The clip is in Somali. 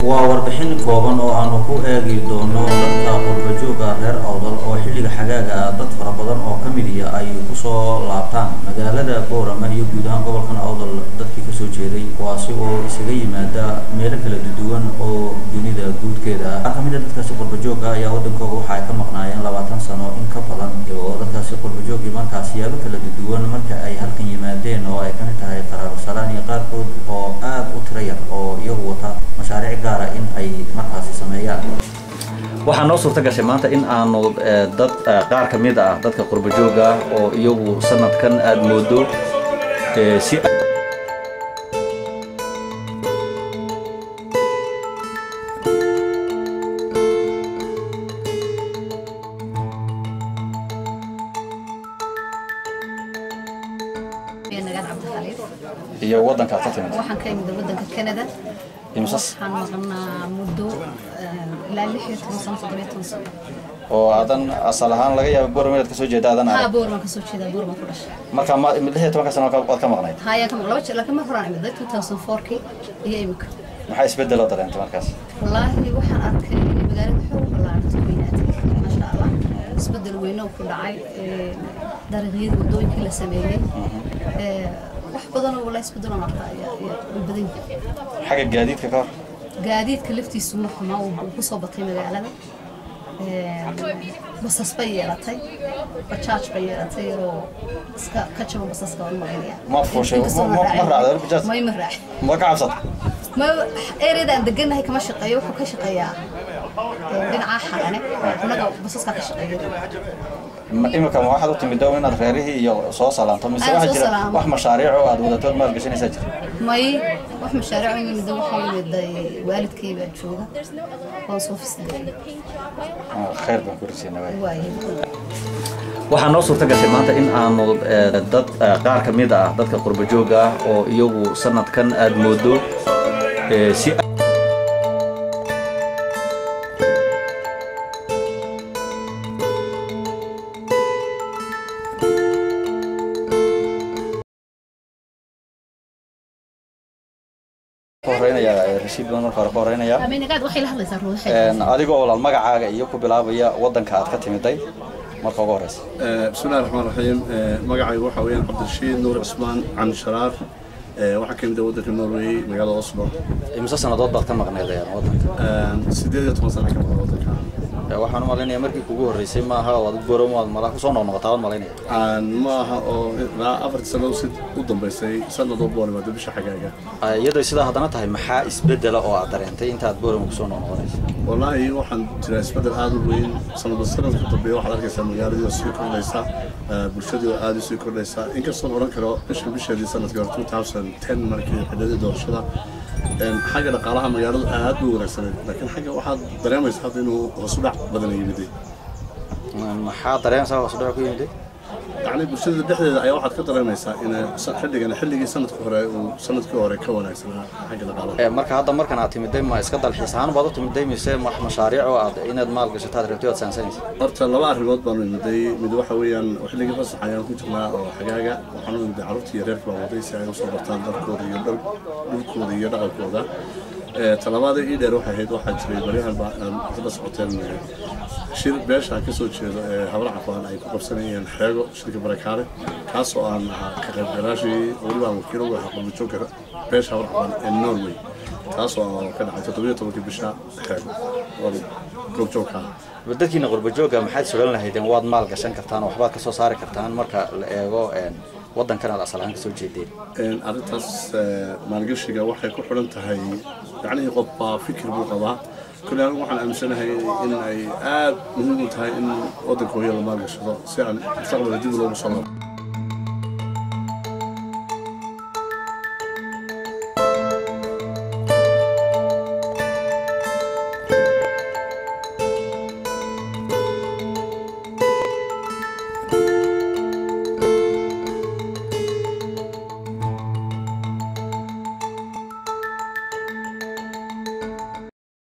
ووarbixin kooban oo aanu ku eegi doono dadka qurbajooga reer awdal oo xilliga xagaaga dad fara badan oo kamid ay ku soo laabtaan magaalada Boorama iyo guud ahaan gobolkan Awdal dadkii ka soo jeeday kuwaasi oo isaga yimaada meelo kala duwan oo dunida guudkeeda kamid dadkaasi qurbajooga ayaa wadankooda waxa ay ka maqnaayeen 20 sano in ka badan oo dadkaasi qurbajooga markaas yaabo kala duwan marka ay halkan yimaadeen oo ay kamid tahay qaraabo salaan iyo qaarkood oo aad u tirayar oo iyagu wata mashaariic gaar ah in ay markaas sameeyaan waxaan noo suurta gashay maanta in aanu dad qaar kamid ah dadka qurbajooga oo iyagu sanadkan aad moodo si iyo wadanka ka timid waxaan ka imid wadanka Canada imsas waxaan maqnaa muddo ilaa 16 sano oo adan asal ahaan laga yaabo Boorama ka soo jeeda adan Boorama ka soo jeeda Boorama ku dhashay marka ma 16 sano ka maqnayd haya ka laba jeer laakiin ma horaan imid 2004 iyo imika maxay isbedel oo dareentay markaas wallahi waxaan arkay magaalada xoog ballaaran weynaatay ma sha Allah isbedel weyn oo ku dhacay dariiqyada wadooyinka la sameeyay wax badan oo la isbedelo markaa badan xaga gaadiidka ka hor gaadiidka laftiisu ma xumaa oo ku soo batay magaalada basas bay yeelatay bajaaj bay yeelatay oo iska ka jabo basaska oo marinaya ma fooshay ma raacdo bajaaj ma raac ma ka cabsad ma ereedan deganahay kama shaqeeyo wuxuu ka shaqeeyaa dhinaca xalane kunaga basaska ka shaqeeyo imika waxaad u timid dawin aad reerihii iyo soo salaanto mise waxa jira wax mashaariic oo aad wadato maal gashanaysaa jira may wax mashaariic oo mid waxa weeday waalidkayga jooga oo soo fiirsay khayr baan ku rajaynayaa waxaan noo suurta gashay maanta in aanu dad qaar kamid ah dadka qurbajooga oo iyagu sanadkan aad moodo si rashid baan markaa qoraynaya adigoo walaal magacaaga iyo ku bilaabaya wadanka aad ka timiday marka ugu horeysa bismillaahir rahmaanir rahiim magacaygu waxa weeyaan Cabdulshiid Nuur Cusmaan can Sharaar waxa kamid ah wadanka Norway magaalada Oslo imsa sanadood baad ka maqnaydeen wadanka 18 sano ka maqnayd wadanka waxaan u maleynayaa markii ugu horeysay ma aha oo Boorama malaha ku soo noqnoqotaa maleynayaa ma aha oo 4 sano u dambeysay sanadoo Boorama bisha xagaaga iyadoo sidaa hadana tahay maxaa isbedel oo aad dareentay inta aad Boorama ku soo noqnoqonayso wallahi waxaan jiraa isbedel aad u weyn sanadka dambe waxaad arkaysaa magaalada soo kordhaysa bulshadu aad u soo kordhaysa inkastoo oran karo bishadii sanadka 2010 markii xididada doorashada حاجة لقالها مجال أهدو ورسالة لكن حاجة واحد دريم يسحب إنه وصدع بدنا يبدي. ما حاط دريم سوا وصدع كوي يبدي. يعني بسيط الدحية أي واحد كتر ما يسا إن حلقة سنة كهرة وسنة كهرة كون أحسن حاجة لقالها. مركز هذا مركز نعطي مدة ما إسقط الحسان وبعضه مدة يسوي مشاريع وعاد إن المال قشة هذا ركتيات سنة. أرت الله بعرف الوضع من مدة حويا وحلقة بس حياة كنت ما حاجة وحنا مدة عرفت يريك بعضي ساعة وصبرتان دركودي يدعو كذا. طلبات إيده روح هيد واحد في بريها بس عطين شير باش هكسو شير هبرع عفوا أي كورسيني حاجة شركة بركارة كاسو أن كتب جراشي ولا مكيرو وحقول بتشوكر باش هبرع عفوا النرويج كاسو كان حتى طبيعة طبيعة بشا حاجة ولا كوب شوكر بدك هنا قربجوجا محد سؤالنا هيدين واد مال قشان كرتان وحبات كسو صار كرتان مركا الإيجو ودن كان الأصل عنك سوي جديد. أردتس ما نقولش جا واحد كحول أنت هاي يعني قطة فكر بقضاء كل يوم واحد أمسنا هاي إن هاي مهم هاي إن ودن كويل ما نقولش ساعة استقبل الجدول ومصمم.